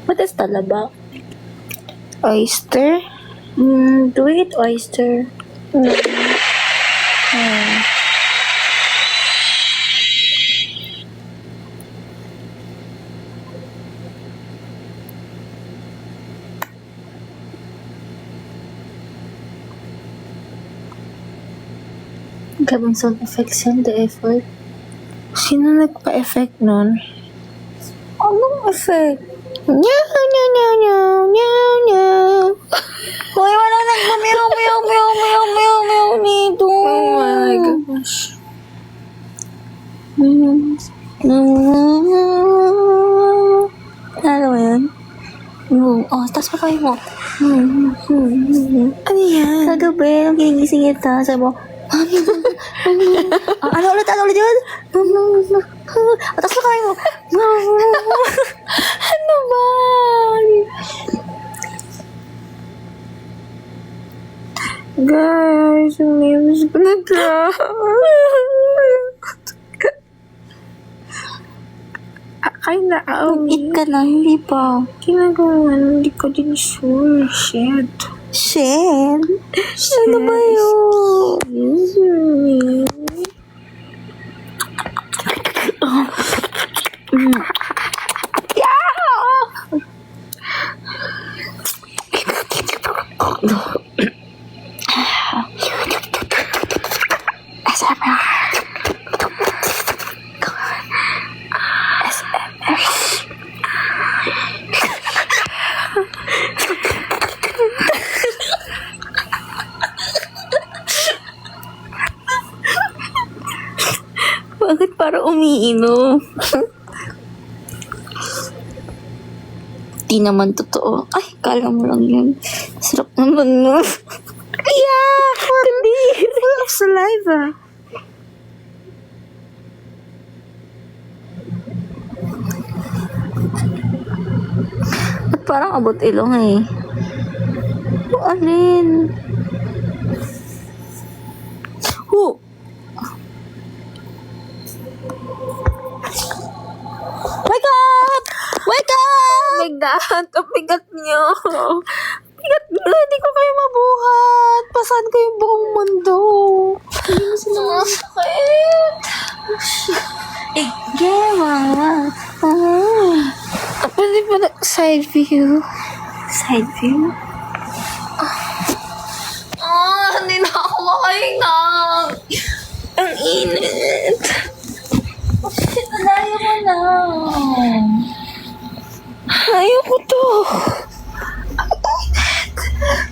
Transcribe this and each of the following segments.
What is talaba? Oyster? Do we eat oyster? Gabang sound effects yan, the effort. Sino nagpa-effect nun? Anong effect? Nyaw, nyaw, nyaw, nyaw, nyaw, nyaw. Hoy, wala nagmamiyaw, miyaw, miyaw, miyaw, miyaw, miyaw nito. Oh my gosh. Ano mo yun? Oh, tapos pa kayo mo. Ano yan? Kagabi, nung ginigising kita, sabi mo, ano ulit yun? Tapos pa kayo mo. Ano ba? Guys, yung names ko na Ay, Eat ka na, hindi pa. Ginagawa, hindi ko din sure. Shit. Shit? Ano ba yun? Bakit para umiinom? Di naman totoo. Ay, kala mo lang yun. Sarap naman mo. Yeah! Hindi! Full of saliva. At parang abot ilong eh. O, alin? Wake up! Wake up! Oh my God! Ang bigat niyo! Bigat niyo! Hindi ko kayo mabuhat! Pasan ko yung buong mundo! Hindi mo sila masakit! Eh, mama. Pwede ba na side view? Side view? Hindi na ako makahinga. Ang init! Shit, alayo mo na. Ayoko to!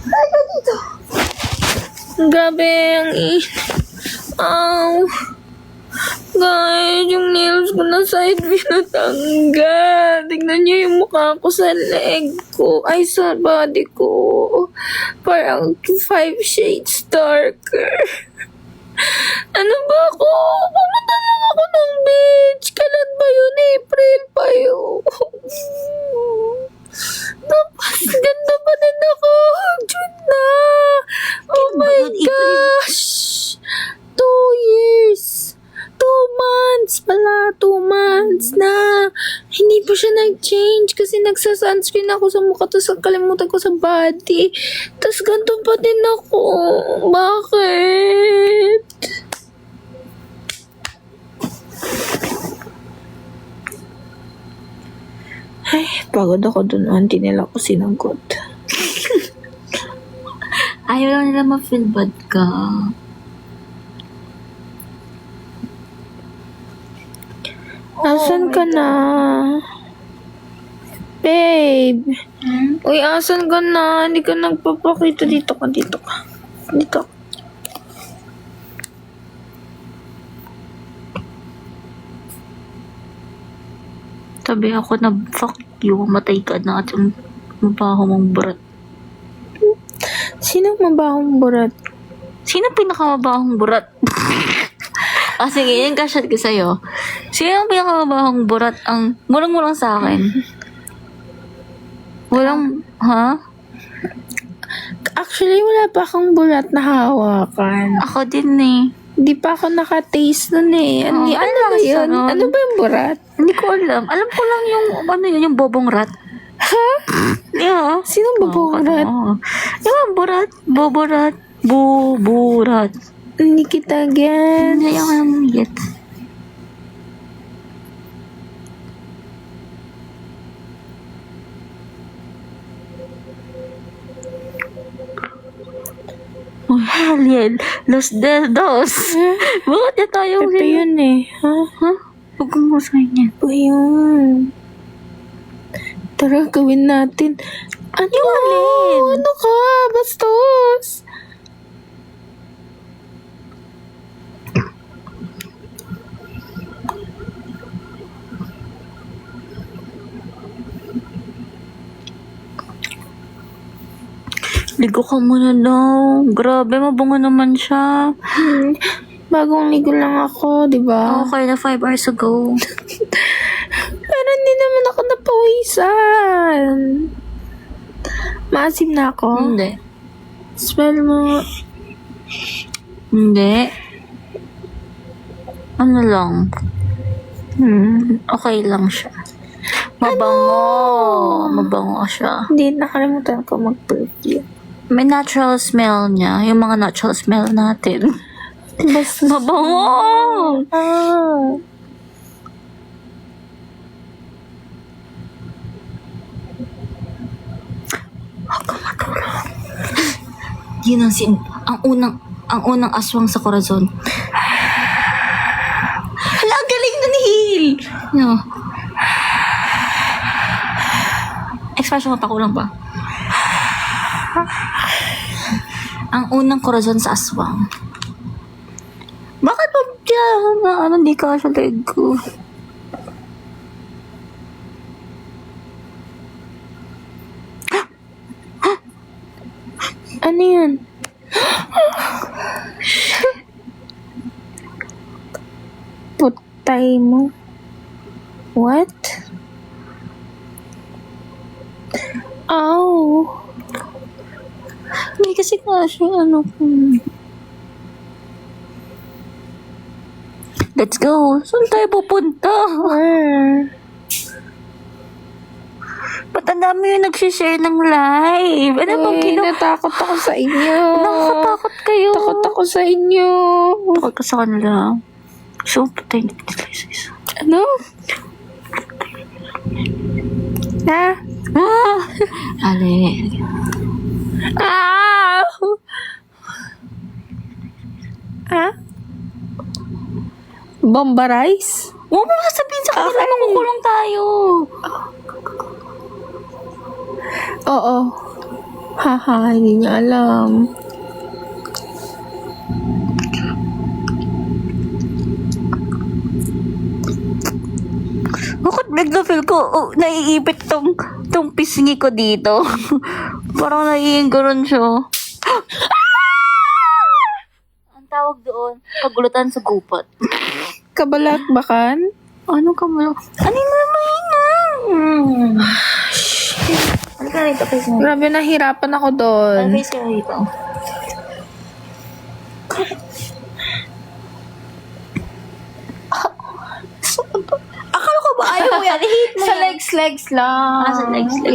Ano dito? Grabe, ang init. Ow! Guys, yung nails ko na side view natanggal. Tignan niyo yung mukha ko sa leg ko. Ay, sa body ko. Parang 5 shades darker. Ano ba ako? Pumunta lang ako ng beach. Kailan ba yun? April pa yun. Tapos, ganda pa din ako. June na. Oh Kailan ba my yun? April? gosh. 2 years. 2 months pala. 2 months na. Hindi pa siya nag-change kasi nagsa-sunscreen ako sa mukha tapos kalimutan ko sa body. Tapos ganito pa din ako. Bakit? Ay, pagod ako dun. Hindi nila ako sinagot. Ayaw lang nila ma-feel bad ka. Asan ka na? Babe. Uy, asan ka na? Hindi ka nagpapakita. Dito ka. Dito. Sabi ako na, fuck you, matay ka na at yung mabaho mong burat. Sino mabahong burat? Sino pinakamabahong burat? Sige, yung kasyat ko sa'yo. Sino ang pinakamabahong burat ang mulang-mulang sa akin? Walang, ha? Actually, wala pa akong burat na hawakan. Ako din eh. Di pa ako naka-taste nun eh. Ano, Oh, ano ba lasa yun? nun? Ano ba yung burat? Hindi ko alam. Alam ko lang yung, ano yun, yung bobong rat. Di ba? Sino ba burat? Di ba, burat? Buburat. Buburat. Hindi kita gets. Hindi ako naman get. Oh, alien. Los Dedos. Bakit na tayo? Ito yun eh. Ha? Ha? Huwag kong musahin yan. Ito yun. Tara, gawin natin. Ano? alin? Ano ka? Bastos. Ligo ka muna daw. Grabe, mabango naman siya. Bagong ligo lang ako, di ba? Okay na 5 hours ago. Pero hindi naman ako napawisan. Maasim na ako. Hindi. Smell mo. Hindi. Ano lang. Okay lang siya. Mabango. Mabango siya. Hindi, nakalimutan ko mag-perfume. May natural smell niya. Yung mga natural smell natin. Basta Mabango! Ah. Yun ang unang aswang sa Corazon. Hala, ang galing na ni Hill! No. Expression ko pa, kulang ba? Ang unang Corazon sa aswang. Bakit ba dyan? Ano, di ka sa leg ko? Ano yun? Putay mo. What? Ow. Hindi kasi siya, ano. Let's go. Saan tayo pupunta? Where? Ba't ang dami yung nagsishare ng live? Ano bang Uy, natakot ako sa inyo. Nakakatakot kayo. Takot ako sa inyo. Takot ka sa kanila. So, patay na isa. Ano? Ha? Ah! Ale. Ah! Ha? Bomba rice? Huwag mo sabihin sa kanila Okay. na kukulong tayo. Oo. Haha, hindi niya alam. Bakit bigla feel ko, naiipit tong pisngi ko dito. Parang naiingguran siya. Ang tawag doon, pagulutan sa gupat. Kabalakbakan? Ano ka mo? Ano yung naman Ano ka rito, face mo? Grabe, nahirapan ako doon. Ano face ka rito? Akala ko ba ayaw mo yan? I-hate mo Sa yan. legs lang. Sa legs lang.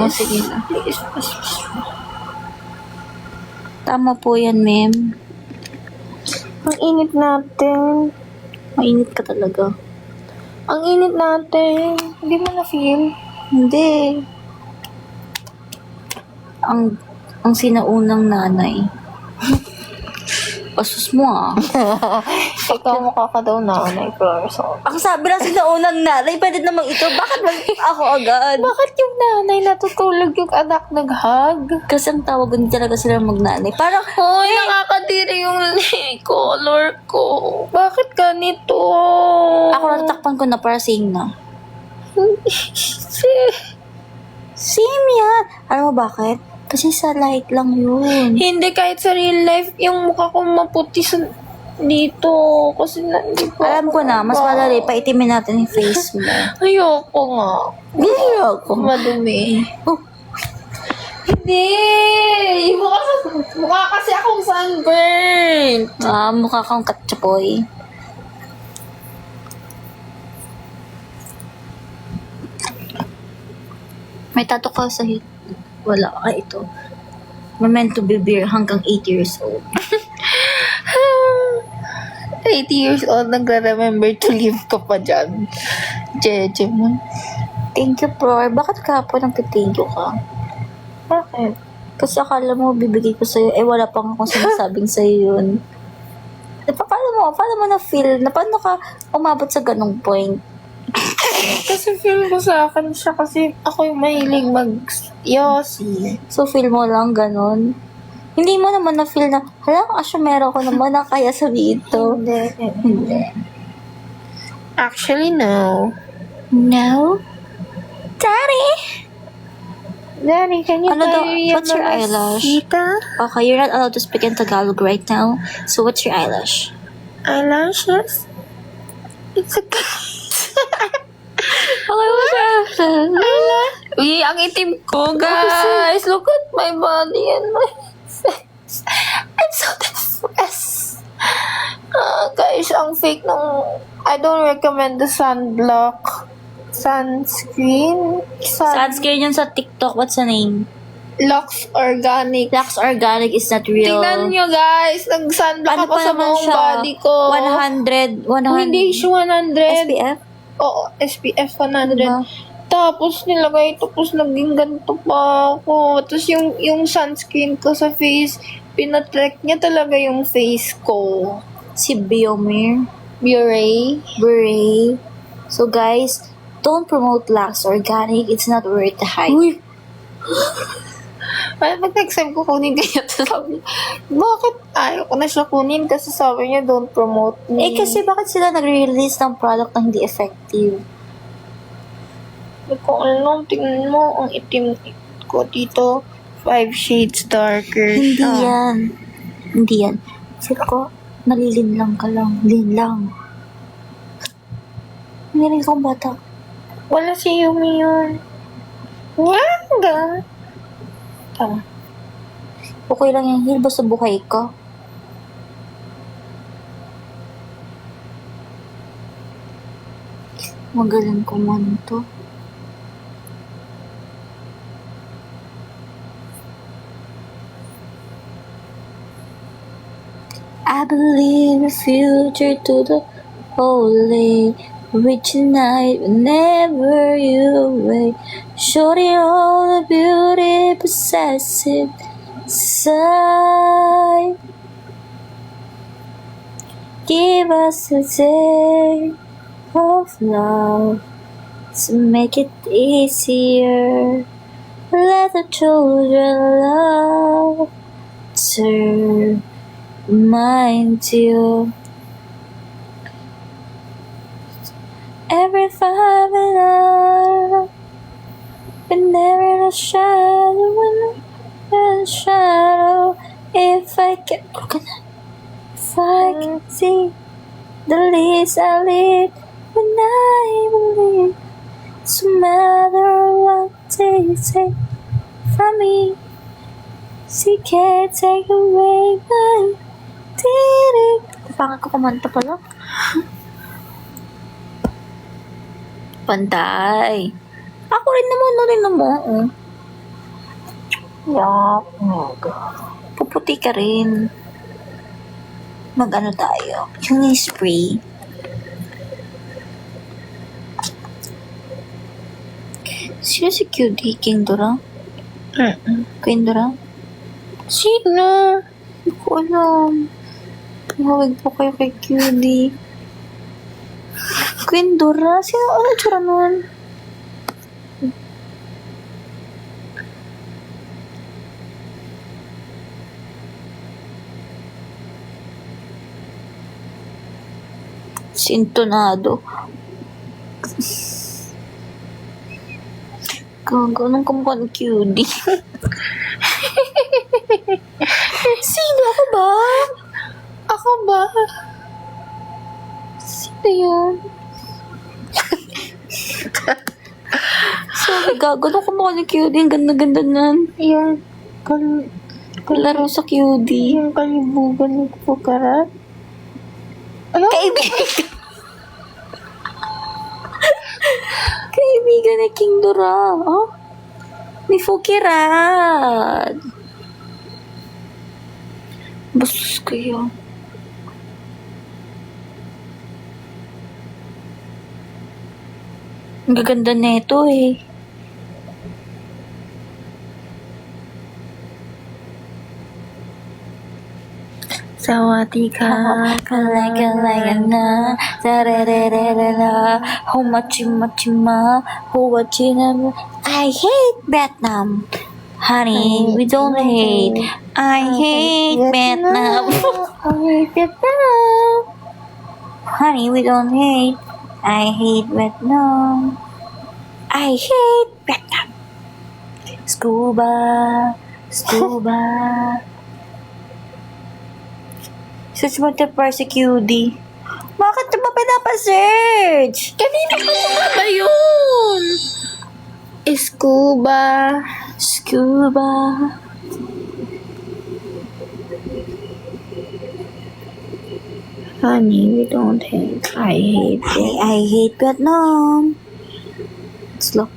Oh, sige na. Tama po yan, ma'am. Ang init natin. Mainit ka talaga. Ang init natin. Hindi mo na-feel? Hindi. Ang sinaunang nanay. Pasus mo ah. Ikaw mukha ka daw na, Flores. Ang sabi lang sinaunang nanay, pwede namang ito. Bakit ako agad? Bakit yung nanay natutulog yung anak nag-hug? Kasi ang tawag din talaga sila magnanay. Parang, Hoy, nakakadiri yung color ko. Bakit ganito? ako natatakpan ko na para same na. Same yan. Alam mo bakit? Kasi sa light lang yun. Hindi, kahit sa real life, yung mukha ko maputi sa dito. Kasi hindi ko. Alam ko na, mas madali, paitimin natin yung face mo. Ayoko nga. Ayoko. Madumi. Oh, Hindi! Mukha kasi akong sunburn. mukha kang katsapoy. May tattoo ka sa hit. Wala ka ito. We're meant to be beer hanggang 8 years old. 80 years old, nagre-remember to live ka pa dyan. Jeje mo. Thank you, Flor. Bakit kahapon ang thank you ka? Bakit? Kasi akala mo bibigay ko sa'yo. Eh, wala pang akong sinasabing sa'yo yun. Eh, paano mo na-feel? Na paano ka umabot sa ganong point? Kasi feel ko sa akin siya kasi ako yung mahilig mag-yossi. So, feel mo lang ganon? Hindi mo naman na-feel na, hala, meron ko naman na kaya sabihin to. Hindi. Actually, no. No? Daddy! Daddy, can you Ano daw? buy me a What's your eyelash? mamacita? Okay, you're not allowed to speak in Tagalog right now. So, what's your eyelash? Eyelashes? It's a Okay, what's your eyelash? Uy, ang itim ko, guys. Look at my body and my face. I'm so distressed. Guys, ang fake ng... I don't recommend the sunblock. Sunscreen? Sunscreen yun sa TikTok. What's the name? Lux Organic. Lux Organic is not real. Tingnan nyo, guys. Nag-sunblock Ano ako pa sa naman buong siya? body ko. 100. Hindi siya 100. SPF? Oo, SPF 100. Diba? Tapos nilagay ito, tapos naging ganito pa ako. Tapos yung sunscreen ko sa face, pinatrack niya talaga yung face ko. Si Biomir. Bure. So guys, don't promote Lux Organic. It's not worth the hype. Uy! Pag next time ko kunin kaya ito, sabi, bakit ayaw ko na siya kunin? Kasi sabi niya, don't promote me. Eh kasi bakit sila nagre-release ng product na hindi effective? Hindi ko alam, tingnan mo, ang itim ko dito, 5 shades darker Hindi siya. yan. Hindi yan. Sila ko, nalilinlang ka lang. Linlang. Meron kang bata. Wala si Yumi yun. Wala. Tama. Okay lang yung heel, basta buhay ka. Magaling ko man to. I believe the future to the holy, rich night whenever you away. Shorty all the beauty possessive side. Give us a day of love to make it easier. Let the children love turn mind to you. Every 5 minutes, whenever the shadow, if I can see the least I live, when I believe, it's no matter what they say from me, she can't take away my tiring. Bakit ko kumanta pala? Pantay. Ako rin naman. Yuck. Puputi ka rin. Mag-ano tayo? Yung spray. Sino si QD? King Dora? Queen Dora? Sino? Hindi ko alam. Mahawig po kayo kay QD. Queen Dora? Ano tsura nun? Sintonado. Gago, anong kamukha ng QD? Sino? Ako ba? Ako ba? Sino yun? Sabi, gago, anong kamukha ng QD? Ang ganda-ganda nan. Yung Laro sa QD. yung kalibugan ni Pukarat? Ano? Kaibigan ni King Dora. Oh? May fukiran. Bastos kayo. Ang gaganda na ito eh. Sawadika. Kalay-kalay-na, tarararara, humachimachima, huwachinam. I hate Vietnam. Honey, we don't hate. I hate Vietnam. I hate Vietnam. Honey, we don't hate. I hate Vietnam. I hate Vietnam. Scuba, scuba. Search mo ito para sa QD. Bakit ito ba pinapasearch? Kanina pa nga ba yun? Scuba. Scuba. Honey, we don't hate. I hate it. I hate Vietnam. Let's look.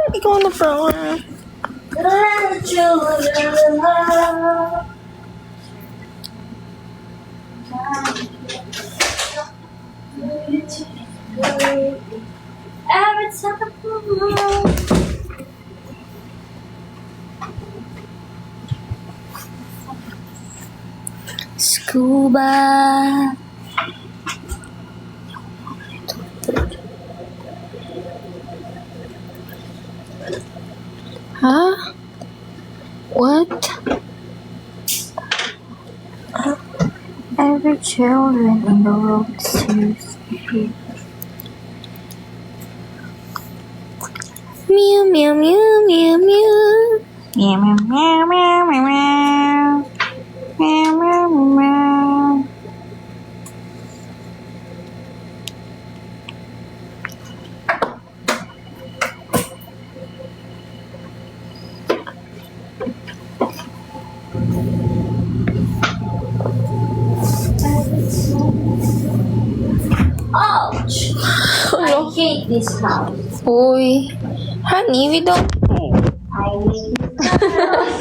Ikaw na pa. Every time Scuba. Huh? What? Every children in the world sees you. Meow, meow, meow, meow, meow. Meow, meow, meow, meow, meow, meow. Meow, meow, meow. Ouch! I hate this house. Uy. Honey, we don't hate. I hate this house.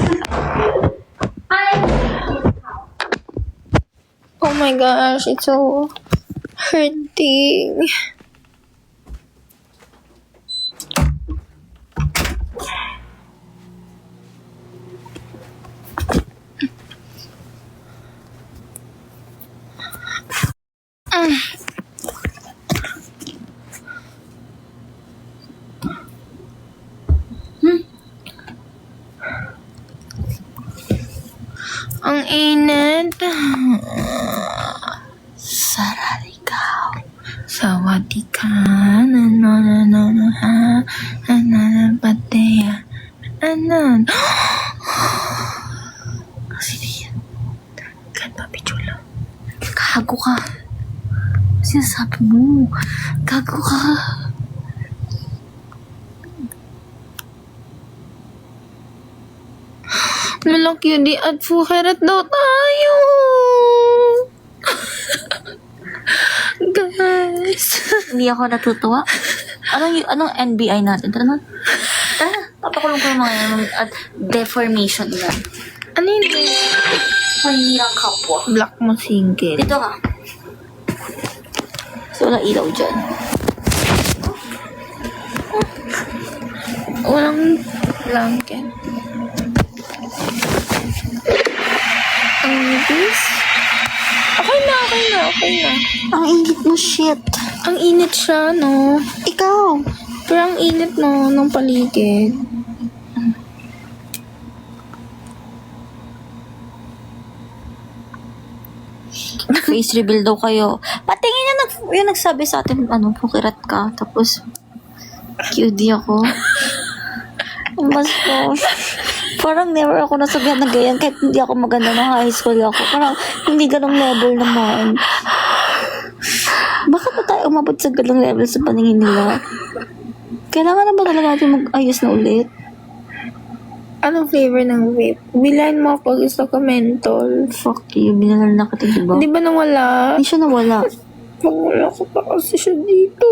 I hate this house. Oh my gosh, it's so hurting. Ang init. Saraligaw. Sawadika. Ha. Pateya. Anan. Sino yan? Kan Papi Chulo. Gago ka. Sinasabi mo. Gago ka. Malaki di at fuherat daw tayo. Guys. Hindi ako natutuwa. Anong NBI natin? Tara na. Papakulong ko yung mga yan at deformation yan. Ano yun? Panirang kapwa. Black mo single. Dito ka. So, wala ilaw dyan. Walang blanket. Ang nipis. Okay na. Ang ingit mo, shit. Ang init siya, no? Ikaw. Pero ang init, no, ng paligid. Face reveal daw kayo. Patingin yung nagsabi sa atin, pukirat ka. Tapos, QD ako. Mas ko. Parang never ako nasabihan na ganyan kahit hindi ako maganda ng high school ako. Parang hindi ganong level naman. Bakit ba tayo umabot sa ganong level sa paningin nila? Kailangan na ba talaga natin mag-ayos na ulit? Anong flavor ng vape? Bilhan mo ako gusto ko mentol. Fuck you, binalal na kita, diba? Di ba nawala? Hindi siya nawala. Wala ko pa kasi siya dito.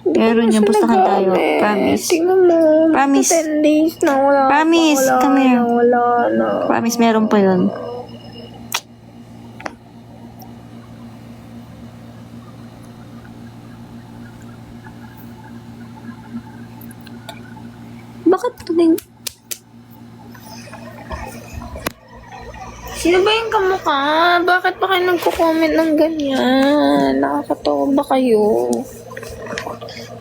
Di ko Meron na yan, siya pustahan tayo. nagamit. Promise. Tingnan mo. Promise. 10 days na wala. Promise, Wala come here. na, wala na. Promise, meron pa yun. Bakit tuling? Sino ba yung kamukha? Bakit ba kayo nagko-comment ng ganyan? Nakakatawa ba kayo?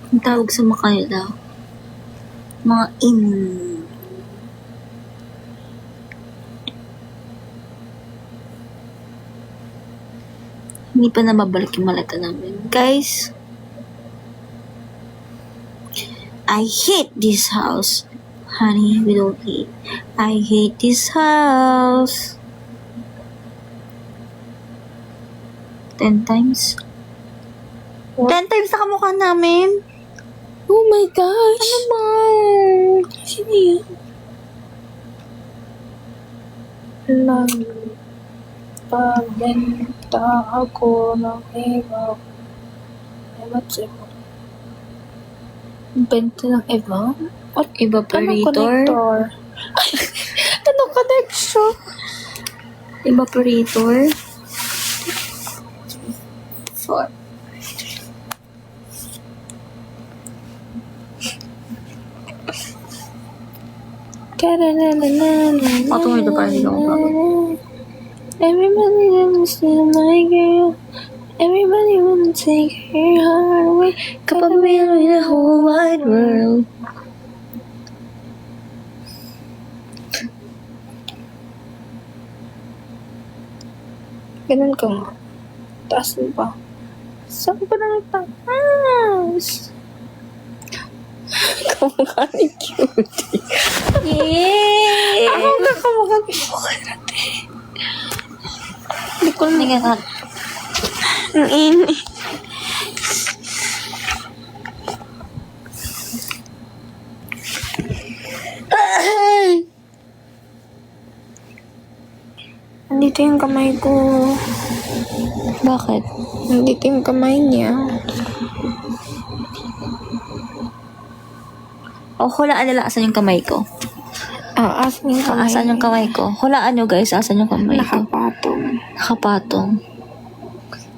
Ang tawag sa Makayla. Mga in. Hindi pa na mabalik yung maleta namin. Guys, I hate this house. Honey, we don't hate. I hate this house. 10 times. 10 times na kamukha namin. Oh my gosh! Ano ba? Sino yun? Nagpabenta ako ng iba. What's it? Benta ng iba? At Evaporator. Anong connection? Evaporator. 4. Patungay ito para hindi ka mapagod. Everybody wants to my girl. Everybody wants to take her heart away. Kapamilya in the whole wide world. Ganun ka nga. Taas mo pa. Saan pa na taas? Kamukha ni Cutie. Yay! Ako nga kamukha ni Cutie. Hindi ko Hindi ka ang ini. Nandito yung kamay ko. Bakit? Nandito yung kamay niya. O, hulaan nila asan yung kamay ko. Asan yung kamay? Asan yung kamay ko? Hulaan nyo guys, asan yung kamay ko. Nakapatong. Nakapatong.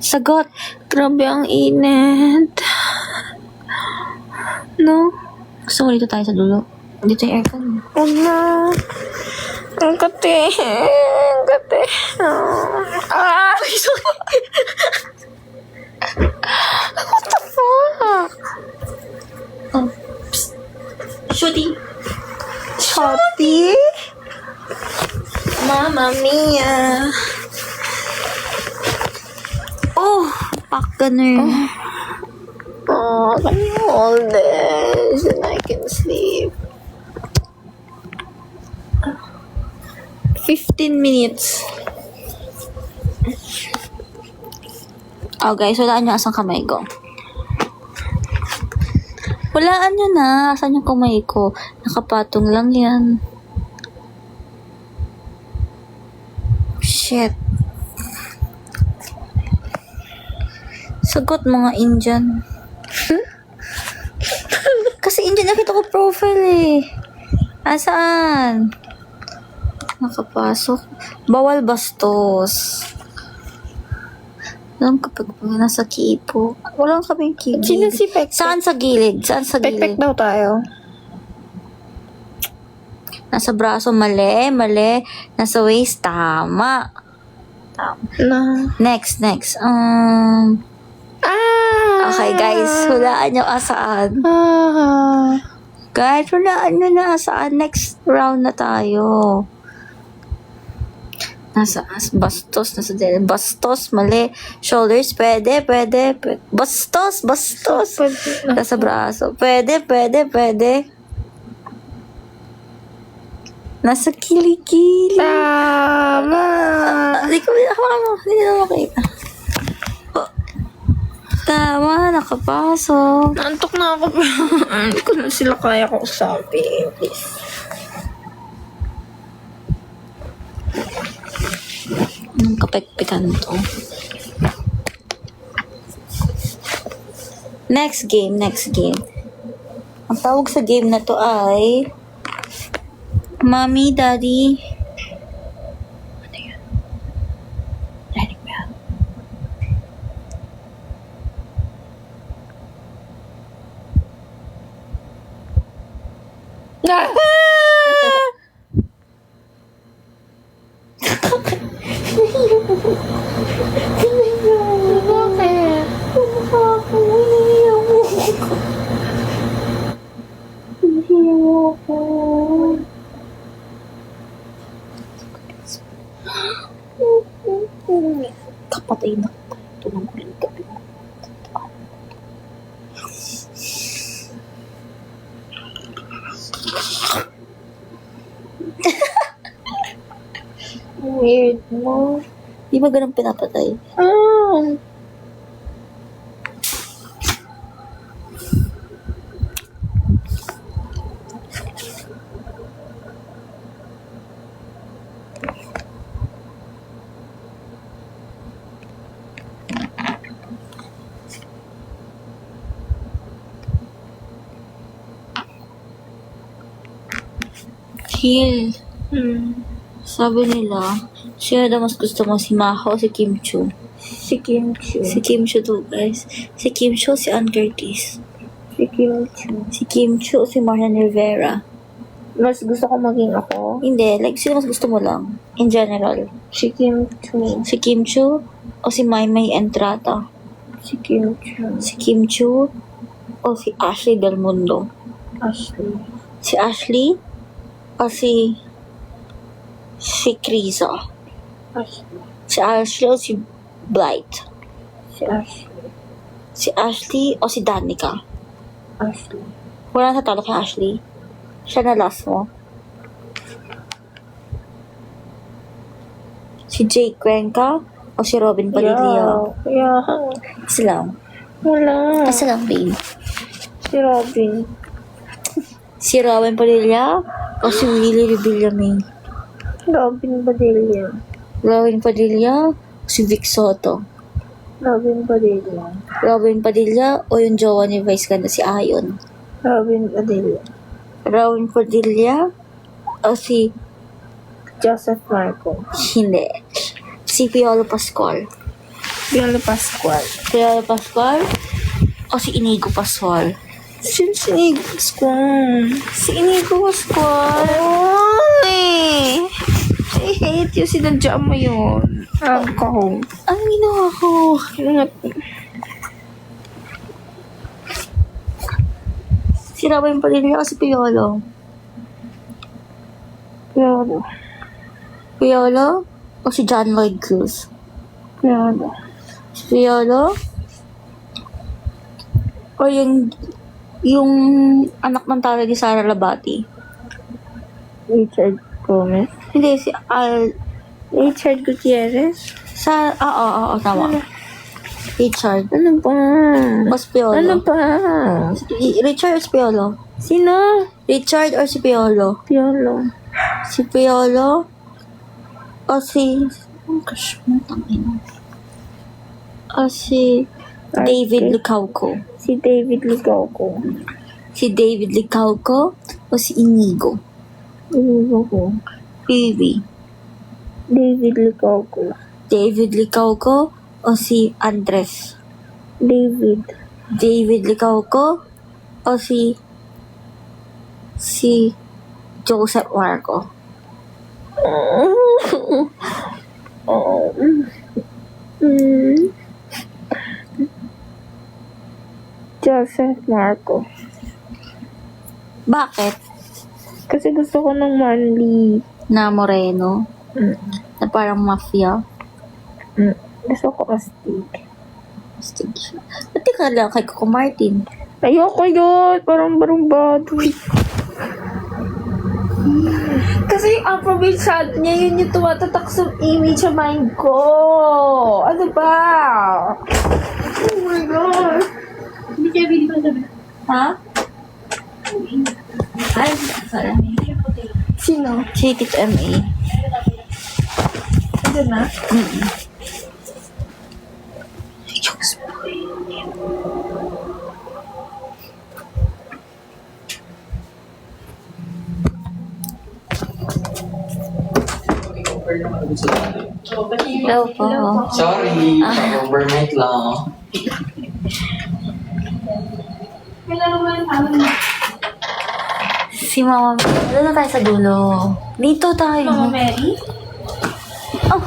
Sagot! Grabe ang init. No? Gusto ko dito tayo sa dulo. Dito yung aircon. Huwag na. Ang kate. Ang kate. Ah! What the fuck? Oh. Psst. Shooty! Shotty? Mamma mia. Oh! Pack ganun. Oh, can you hold this and I can sleep? 15 minutes. Oh guys, hulaan nyo asan kamay ko. Hulaan nyo na asan yung kamay ko. Nakapatong lang yan. Shit. Sagot mga Indian. Kasi Indian nakita ko profile eh. Asaan? Nakapasok. Bawal bastos. Alam kapag nasa kipo. Walang kaming kipo. Sino si Pekpek? Saan sa gilid? Saan sa Pekpek gilid? daw tayo. Nasa braso, mali, mali. Nasa waist, tama. Na. Next. Okay, guys. Hulaan nyo asaan. Guys, hulaan nyo na asaan. Next round na tayo. Nasa bastos, nasa dele. Bastos, mali. Shoulders, pwede. Bastos. Nasa braso. Pwede. Nasa kilikili. Tama. Hindi ko na makita. Tama, nakapasok. Naantok na ako. Hindi ko na sila kaya kausapin. Please. Anong kapekpekan to? Next game. Ang tawag sa game na to ay Mommy, Daddy. Ano yun? Rinig ba yan? Bakit? Kapatay na ito ng huling gabi. Weird mo. Di ba ganun pinapatay? Ah. Hill. Sabi nila, sino daw mas gusto mo, si Maho o si Kim Chu? Si Kim Chu. Si Kim Chu to, guys. Si Kim Chu, si Ann Curtis. Si Kim Chu. Si Kim Chu, si Marian Rivera. Mas gusto ko maging ako. Hindi, like, sino mas gusto mo lang? In general. Si Kim Chu. Si Kim Chu o si Maymay Entrata? Si Kim Chu. Si Kim Chu o si Ashley Del Mundo? Ashley. Si Ashley o si Krisa? Ashley. Si Ashley o si Blight? Si Ashley. Si Ashley o si Danica? Ashley. Wala na talo kay Ashley. Siya na last mo. Si Jake Cuenca o si Robin Padilla? Yeah. Isa lang. Wala. Isa lang, babe. Si Robin. Si Robin Padilla o si Willie Revillame? Robin Padilla. Robin Padilla o si Vic Soto? Robin Padilla. Robin Padilla o yung jowa ni Vice Ganda, si Ayon? Robin Padilla. Robin Padilla o si... Joseph Marco. Hindi. Si Piolo Pascual? Piolo Pascual. Piolo Pascual o si Inigo Pascual? Si Inigo Pascual. Si Inigo Pascual? Ay! I hate you. Sinadya mo yun. Ako. Ano ginawa ko? Si Robin Padilla o si Piolo? Piolo. Piolo o si John Lloyd Cruz? Piolo. Si Piolo o yung anak ng tao ni Sara Labati? Richard Gomez. Hindi, si Richard Gutierrez. Oo, tama. Richard. Ano ba? O si Piolo? Ano ba? Richard o si Piolo? Sino? Richard or si Piolo? Piolo. Si Piolo o si... Ang crush mo, tangina. O si David Licauco? Si David Licauco. Si David Licauco o si Inigo? Inigo ko. Phoebe? David Licauco. David Licauco o si Andres? David. David Licauco o si Joseph Marco? Joseph Marco. Bakit? Kasi gusto ko ng manly. Na moreno? Mm. Na parang mafia? Gusto ko astig. Astig siya. Ba't di ka lang kay Coco Martin? Ayoko yun. Parang barumbado. Kasi yung approval shot niya, yun yung tumatatak sa image sa mind ko. Ano ba? Oh my God. Hindi siya video pa sabi. Ha? Ay, sorry. Sino? Si Tito M.A. Hindi Nandun na? Hello po. Sorry, overnight lang. Kailan mo yung tawag mo? Si Mama Mary. Doon na tayo sa dulo. Dito tayo. Mama Mary? Oh,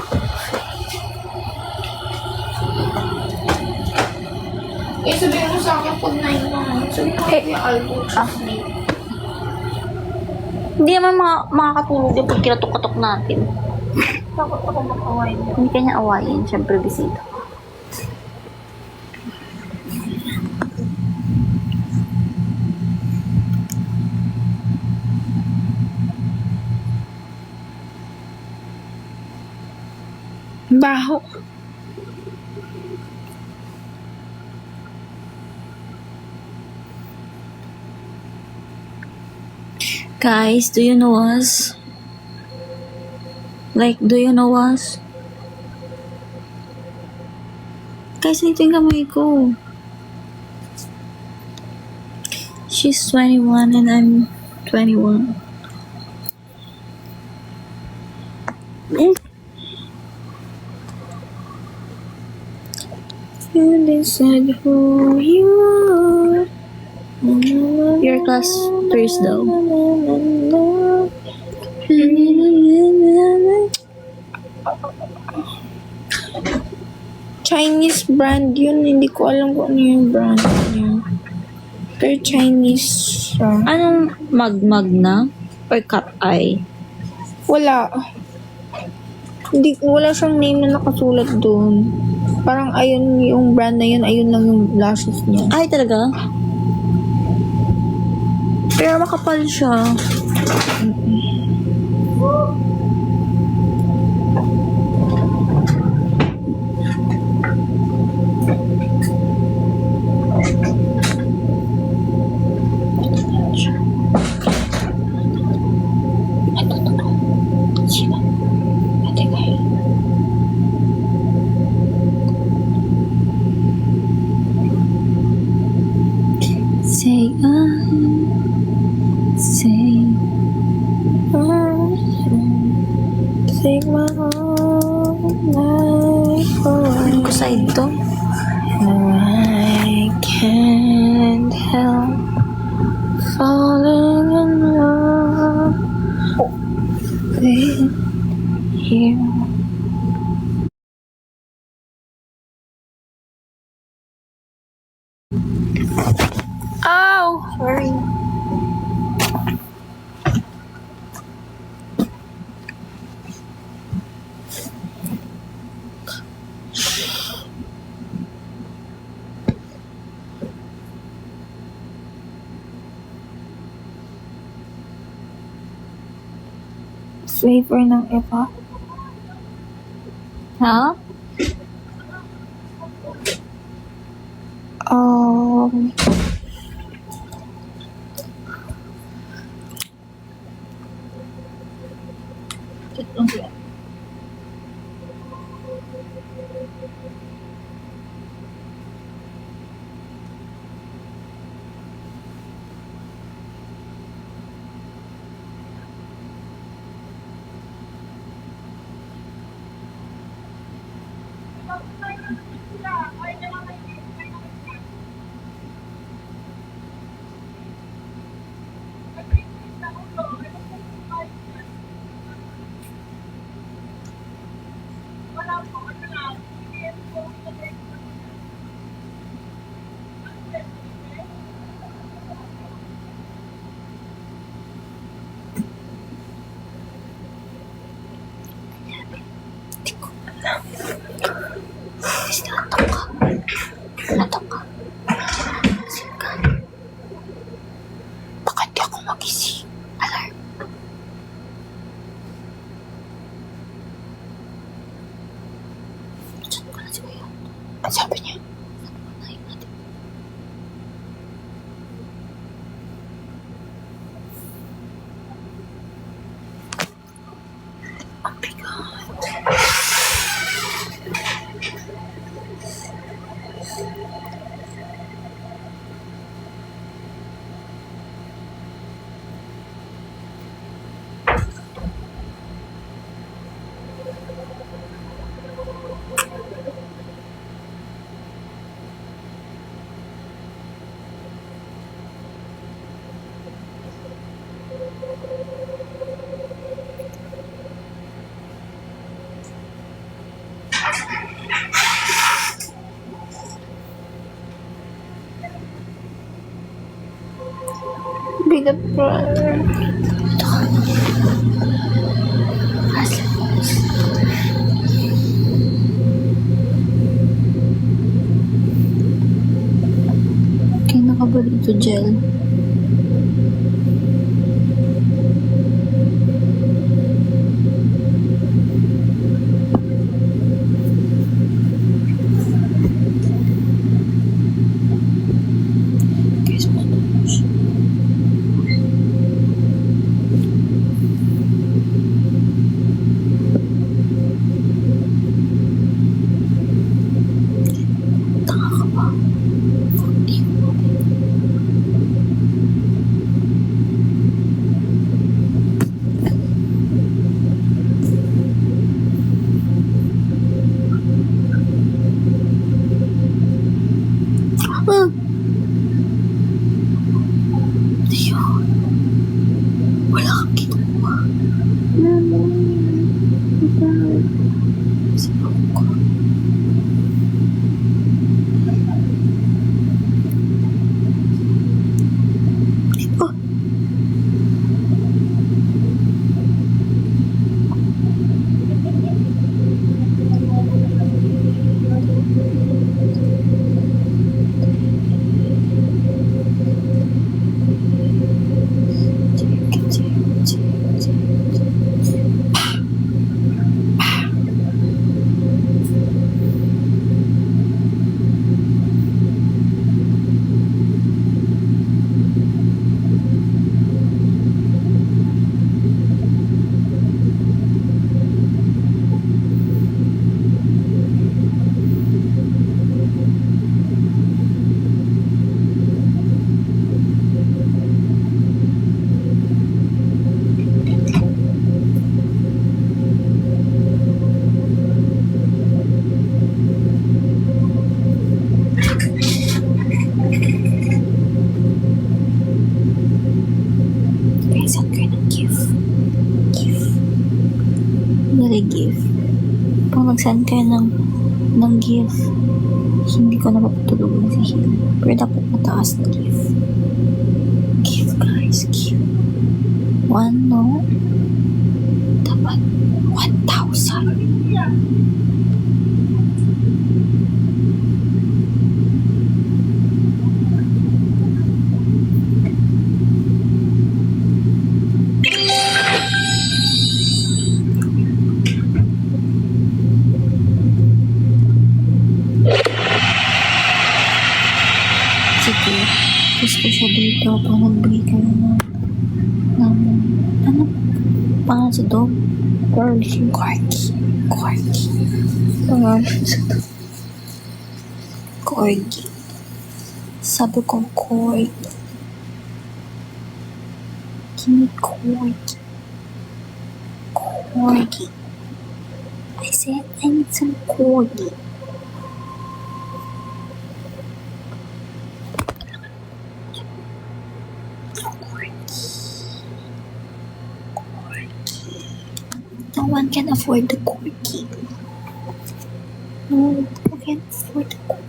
Eh, sabihin mo sa akin pag 9 na. Sabihin mo yung album. hindi naman makakatulog din pag kinatok-katok natin. Takot ako makawain mo. Hindi kanya awayin. Siyempre, bisita. Baho. Guys, do you know us? Like, do you know us? Guys, ito yung kamay ko. She's 21 and I'm 21. You decide who you are. Your class first though. Chinese brand yun. Hindi ko alam kung ano yung brand niya. Pero Chinese siya. Anong mag na? Or cat eye? Wala. Wala siyang name na nakasulat doon. Parang ayun yung brand na yun, ayun lang yung lashes niya. Ay, talaga? Pero makapal siya. Say Take my whole life away. ko side to. I can't help falling in love with you. Ow! Sorry. Flavor ng iba. Ha? Um, Natok ka. Baka di ako magising. Alarm. Chat ko na si Kuya. Ang sabi niya? Sabi ko natin. Oh my God. Be the brother. Okay, nakabali ito gel. Guys, matapos. Tanga ka ba? Hindi mo. Ah! Ayun. Wala kang ginawa. Sinabi ko. Oh! Saan kayo ng gift? Gift. Very gift. Pag nag-send kayo ng gift, hindi ko na mapatulungan si Hill. Pero dapat mataas na gift. Gift, guys. Gift. 1, no? Dapat 1,000. Sige, gusto ko siya dito pag nagbigay kayo ng ano? Pangalan sa dog? Corgi. Pangalan sa dog. Corgi. Sabi ko Corgi. Give me Corgi. Corgi. I said I need some Corgi. No one can afford the corgi. No one can afford the corgi.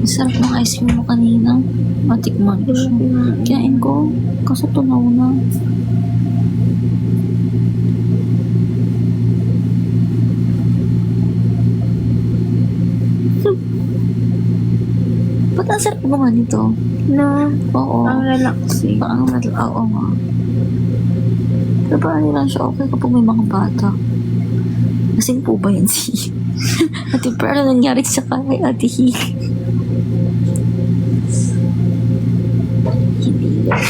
Sarap ng ice cream mo kanina. Matikman ko siya. Kinain ko. Kaso tunaw na. Ba't ang sarap naman ito? Na, Oo. ang relaxing. Parang oo nga. Pero parang lang siya okay kapag may mga bata. Kasing po ba yan si Ate Pearl? Ano nangyari sa kay Ate Hi? Hindi yan.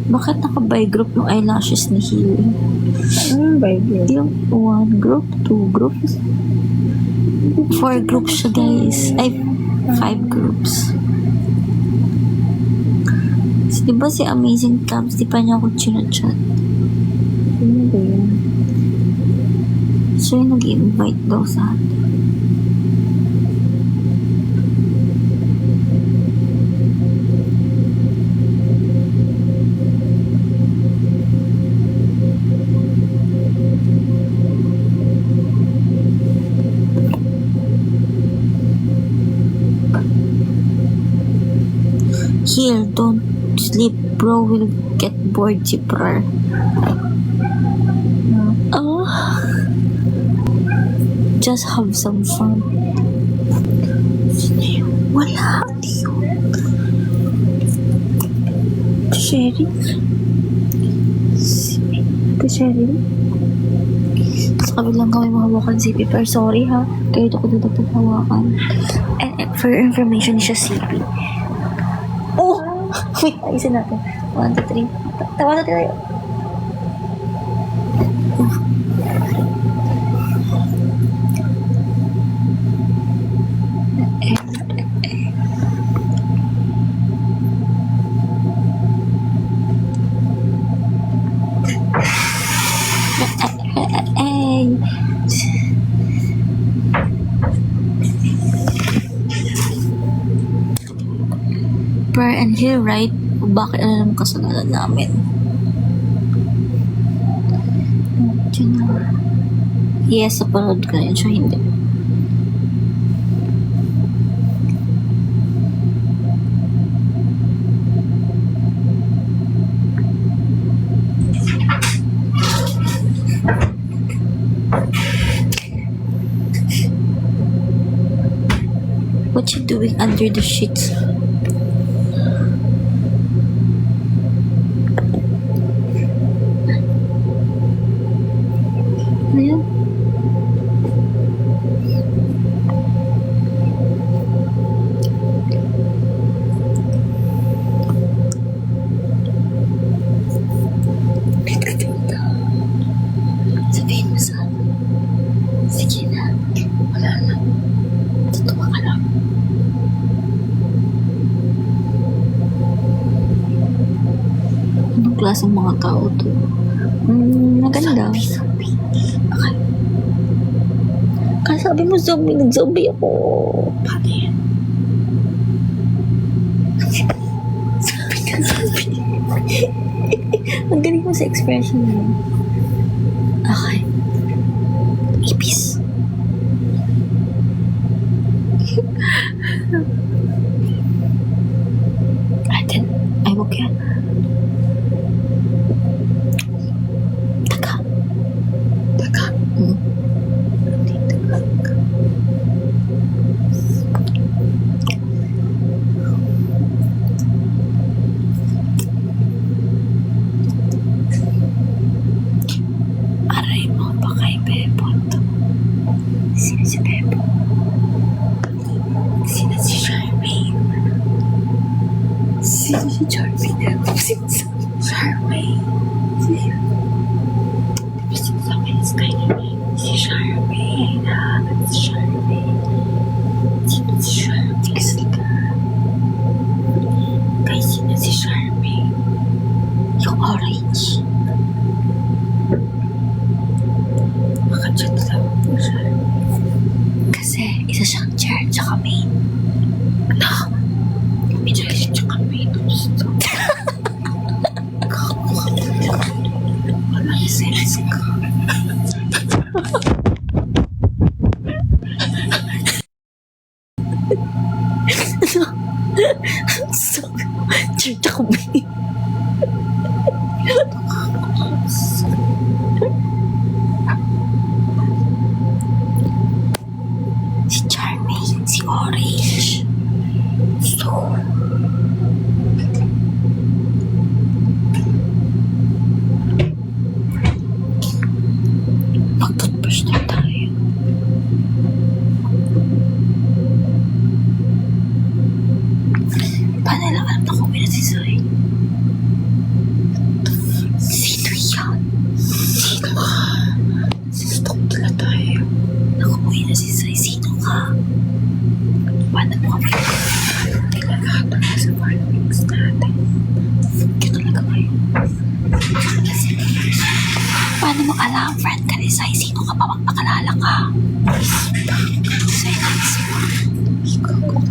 Bakit naka-by group yung eyelashes ni Hi? Ano ba yun? Yung 1 group, 2 groups. 4 groups siya, guys. Ay, 5 groups. So, diba si Amazing Tabs, di pa niya ako chinachat. Ano ba yun? So, yung nag-invite daw sa atin. Here, don't sleep, bro. Will get bored, Chiprar. Just have some fun. Wala. Cheryl? Ito, Cheryl? Sa kabilang kami mahawakan si Piper. Sorry ha. Kaya ito ko dito hawakan. And for your information, siya CP. Oh! Wait, ayusin natin. 1, 2, 3. Tawa na tayo. Per and here, right? Bakit ano naman kasalanan namin? Yes, napanood ko na yun. Siya hindi. What you doing under the sheets? Ano yan? Sabihin mo sa akin. Sige na. Wala na. Totoo ka lang. Anong klaseng mga tao to? Maganda. Zombie. Okay. Kaya sabi mo zombie, nag-zombie ako. Paano yan? Zombie ka, zombie. Ang galing mo sa expression mo. Okay. Ipis. Atin, ay wag yan. Taka. Taka? Dito. Aray mo pa kay Bebot. Sino si Bebot? Sino si Charmaine? Sino si Charmaine? Sino si Charmaine? Sino sa akin is kayo si Charmaine? Si Charmaine. Sino si Charmaine? Kaya sino si Charmaine? Yung orange. Makachat lang po siya. Kasi isa siyang chair tsaka main. Ano? May chair tsaka main. Gusto. Church ako ba? Si Charmaine, si Orange. So, mag-toothbrush na tayo. Paano lang alam na kung na si Zoe? Sino yan? Sino ka? Sistok tila tayo. Nakumuwi na si Zoe. Sino ka? Paano mo kami? Nilagatan na sa farmings natin. Cute talaga kayo. Paano mo alam, friend ka ni Zai? Sino ka pa magpakalala ka? Zai,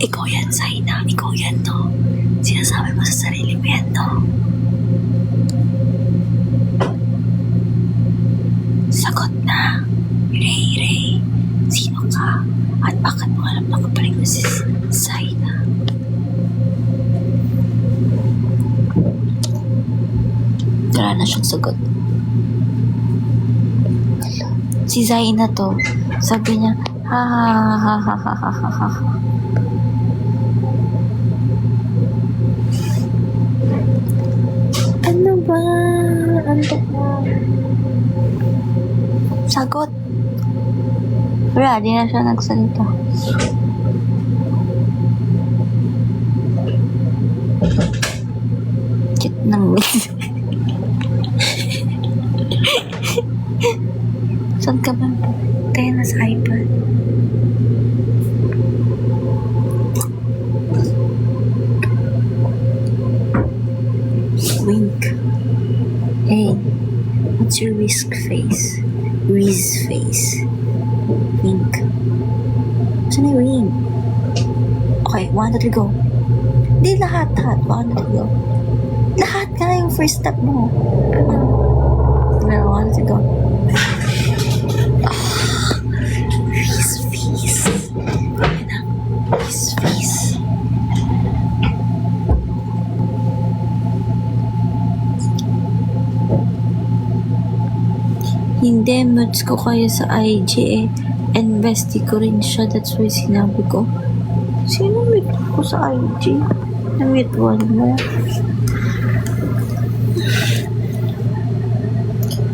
ikaw yan, Zai na. Ikaw yan, no? Sinasabi mo sa sarili mo yan, no? Sagot na. Ray. Sino ka? At bakit mo alam na kapalig mo si Zai na? Wala na siyang sagot. Si Zaina to, sabi niya, ha ha ha ha ha ha ha ha ha. Ano ba? Antok mo. Sagot. Wala, di na siya nagsalita. Cute ng miss. Saan ka ba? Tayo na sa iPad. Wink. Hey, what's your risk face? Riz face. Wink. Saan yung wink? Okay, 1, 2, 3, go. Hindi, lahat. 1, 2, 3, go. Lahat ka na yung first step mo. 1, 2, 3, go. His face. Hindi, moods ko kayo sa IG eh. And bestie ko rin siya. That's why sinabi ko. Sino meet ko sa IG? Na-meet one mo.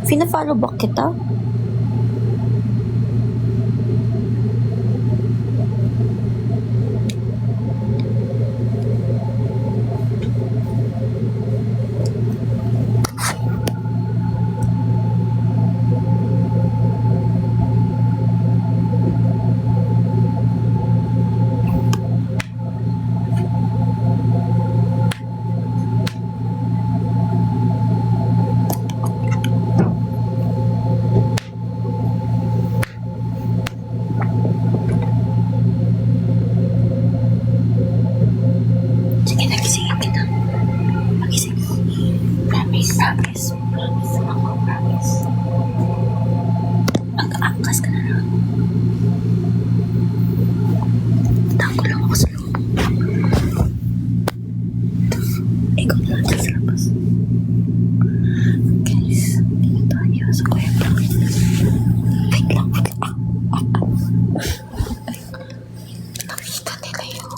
Pina-follow ba kita? Sige, nagisingin kita. Magising. Promise. Promise. Ang-angkas ka na lang. Tago lang ako sa loob. Ikaw na lang sa labas. Guys, dito tayo sa kuya lang. Wait lang. Nakita nila yun.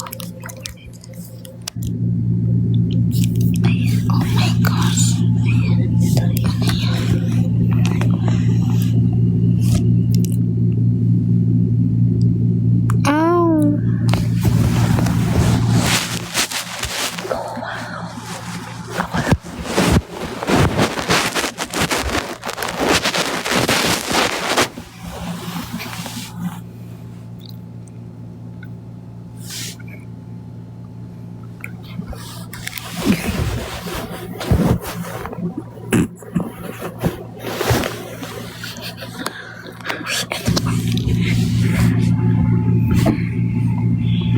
Ayan, oh my gosh. Ayan, tayo na yan. Ow!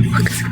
Huwag ka sa